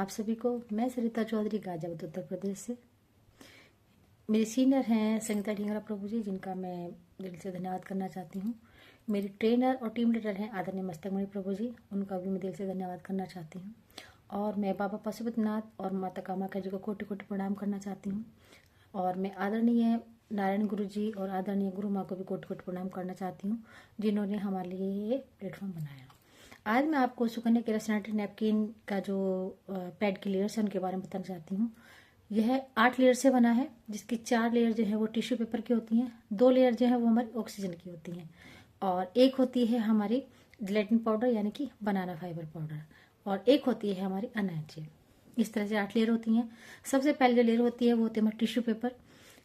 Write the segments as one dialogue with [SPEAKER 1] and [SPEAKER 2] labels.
[SPEAKER 1] आप सभी को। मैं सरिता चौधरी, गाजियाबाद उत्तर प्रदेश से। मेरे सीनियर हैं संगीता ढींगरा प्रभु जी, जिनका मैं दिल से धन्यवाद करना चाहती हूँ। मेरी ट्रेनर और टीम लीडर हैं आदरणीय मस्तकमणि प्रभु जी, उनका भी मैं दिल से धन्यवाद करना चाहती हूँ। और मैं बाबा पशुपतिनाथ और माता कामाख्या जी को कोटि कोटि प्रणाम करना चाहती हूँ। और मैं आदरणीय नारायण गुरु जी और आदरणीय गुरु माँ को भी कोटि कोटि प्रणाम करना चाहती हूँ, जिन्होंने हमारे लिए ये प्लेटफॉर्म बनाया। आज मैं आपको सुकन्या केयर सैनिटरी नैपकिन का जो पैड की लेयर्स है उनके बारे में बताना चाहती हूँ। यह 8 लेयर से बना है, जिसकी 4 लेयर जो है वो टिश्यू पेपर की होती हैं, 2 लेयर जो है वो हमारी ऑक्सीजन की होती हैं, और एक होती है हमारी जिलेटिन पाउडर यानी कि बनाना फाइबर पाउडर, और एक होती है हमारी अनाज। इस तरह से 8 लेयर होती हैं। सबसे पहले जो लेयर होती है वो होती है हमारा टिश्यू पेपर।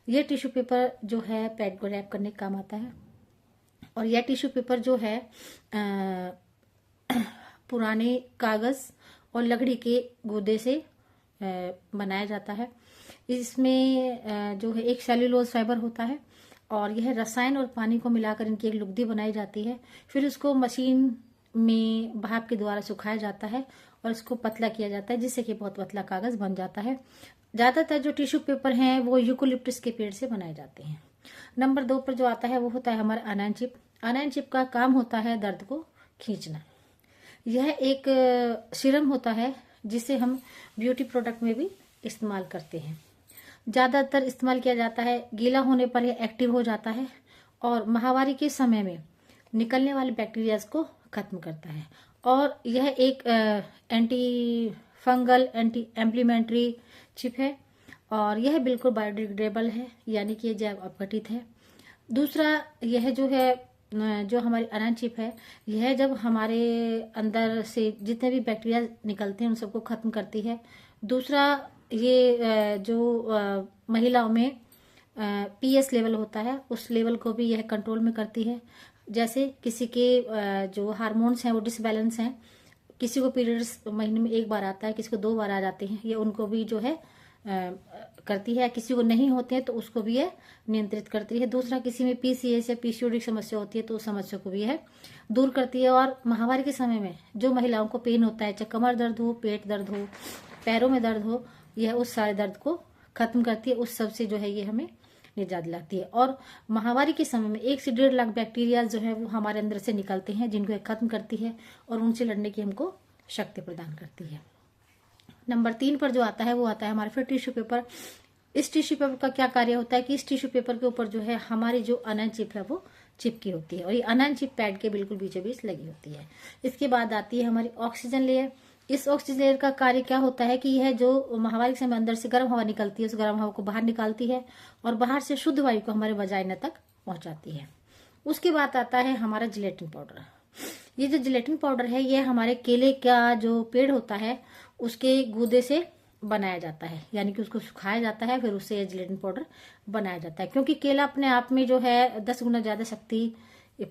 [SPEAKER 1] यह टिश्यू पेपर जो है पैड को रैप करने का काम आता है। और यह टिश्यू पेपर जो है पुराने कागज और लकड़ी के गूदे से बनाया जाता है। इसमें जो है एक सेल्यूलोज फाइबर होता है, और यह रसायन और पानी को मिलाकर इनकी एक लुगदी बनाई जाती है। फिर उसको मशीन में भाप के द्वारा सुखाया जाता है और इसको पतला किया जाता है, जिससे कि बहुत पतला कागज बन जाता है। ज्यादातर जो टिश्यू पेपर हैं वो यूकेलिप्टस के पेड़ से बनाए जाते हैं। नंबर 2 पर जो आता है वो होता है हमारा अनान चिप। अनान चिप का काम होता है दर्द को खींचना। यह एक सीरम होता है जिसे हम ब्यूटी प्रोडक्ट में भी इस्तेमाल करते हैं। ज़्यादातर इस्तेमाल किया जाता है, गीला होने पर यह एक्टिव हो जाता है और माहवारी के समय में निकलने वाले बैक्टीरियाज को खत्म करता है। और यह एक एंटी फंगल, एंटी एम्प्लीमेंट्री चिप है, और यह बिल्कुल बायोडिग्रेडेबल है, यानी कि जैव अपघटित है। दूसरा, यह जो है जो हमारी अनान चिप है, यह जब हमारे अंदर से जितने भी बैक्टीरिया निकलते हैं उन सबको खत्म करती है। दूसरा, ये जो महिलाओं में पीएस लेवल होता है उस लेवल को भी यह कंट्रोल में करती है। जैसे किसी के जो हार्मोन्स हैं वो डिसबैलेंस हैं, किसी को पीरियड्स महीने में 1 बार आता है, किसी को 2 बार आ जाते हैं, ये उनको भी जो है करती है। किसी को नहीं होते हैं तो उसको भी यह नियंत्रित करती है। दूसरा, किसी में पीसीएस या पीसीओडी की समस्या होती है तो उस समस्या को भी यह दूर करती है। और माहवारी के समय में जो महिलाओं को पेन होता है, चाहे कमर दर्द हो, पेट दर्द हो, पैरों में दर्द हो, यह उस सारे दर्द को खत्म करती है। उस सब से जो है ये हमें निजात दिलाती है। और माहवारी के समय में 1 से 1.5 लाख बैक्टीरिया जो है वो हमारे अंदर से निकलते हैं, जिनको यह खत्म करती है और उनसे लड़ने की हमको शक्ति प्रदान करती है। नंबर 3 पर जो आता है वो आता है हमारा फिर टिश्यू पेपर। इस टिश्यू पेपर का क्या कार्य होता है कि इस टिश्यू पेपर के ऊपर जो है हमारी जो अनान चिप है वो चिपकी होती है, और ये अनान चिप पैड के बिल्कुल बीचों बीच लगी होती है। इसके बाद आती है हमारी ऑक्सीजन लेयर। इस ऑक्सीजन लेयर का कार्य क्या होता है कि यह जो माहवारी के समय अंदर से गर्म हवा निकलती है उस गर्म हवा को बाहर निकालती है और बाहर से शुद्ध वायु को हमारे वजाइना तक पहुंचाती है। उसके बाद आता है हमारा जिलेटिन पाउडर। ये जो जिलेटिन पाउडर है ये हमारे केले का जो पेड़ होता है उसके गूदे से बनाया जाता है, यानी कि उसको सुखाया जाता है, फिर उससे जिलेटिन पाउडर बनाया जाता है। क्योंकि केला अपने आप में जो है 10 गुना ज्यादा शक्ति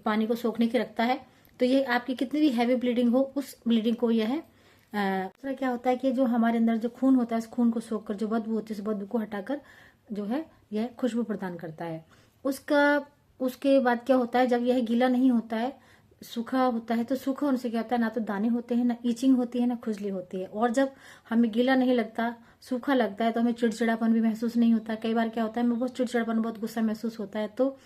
[SPEAKER 1] पानी को सोखने की रखता है, तो ये आपकी कितनी भी हैवी ब्लीडिंग हो उस ब्लीडिंग को यह दूसरा क्या होता है कि जो हमारे अंदर जो खून होता है उस खून को सोख कर जो बदबू होती है उस बदबू को हटाकर जो है यह खुशबू प्रदान करता है। उसके बाद क्या होता है, जब यह गीला नहीं होता है, सूखा होता है, तो सूखा होने से क्या होता है, ना तो दाने होते हैं, ना ईचिंग होती है, ना खुजली होती है। और जब हमें गीला नहीं लगता, सूखा लगता है, तो हमें चिड़चिड़ापन भी महसूस नहीं होता। कई बार क्या होता है हमें बहुत चिड़चिड़ापन, बहुत गुस्सा महसूस होता है, तो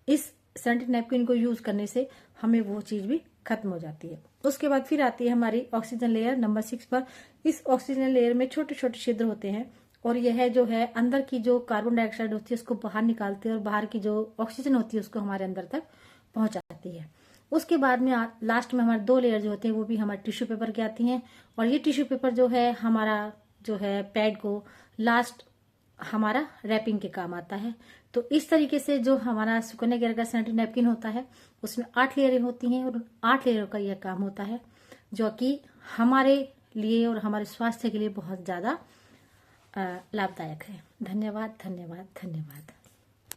[SPEAKER 1] इस सैनिटरी नैपकिन को यूज करने से हमें वो चीज भी खत्म हो जाती है। उसके बाद फिर आती है हमारी ऑक्सीजन लेयर नंबर 6 पर। इस ऑक्सीजन लेयर में छोटे छोटे छिद्र होते हैं, और यह जो है अंदर की जो कार्बन डाइऑक्साइड होती है उसको बाहर निकालती है और बाहर की जो ऑक्सीजन होती है उसको हमारे अंदर तक पहुंचाती है। उसके बाद में लास्ट में हमारे 2 लेयर जो होते हैं वो भी हमारे टिश्यू पेपर के आती हैं, और ये टिश्यू पेपर जो है हमारा जो है पैड को लास्ट हमारा रैपिंग के काम आता है। तो इस तरीके से जो हमारा सुकन्या केयर का सैनिटरी नैपकिन होता है उसमें 8 लेयरें होती हैं, और 8 लेयरों का यह काम होता है, जो कि हमारे लिए और हमारे स्वास्थ्य के लिए बहुत ज्यादा लाभदायक है। धन्यवाद, धन्यवाद, धन्यवाद।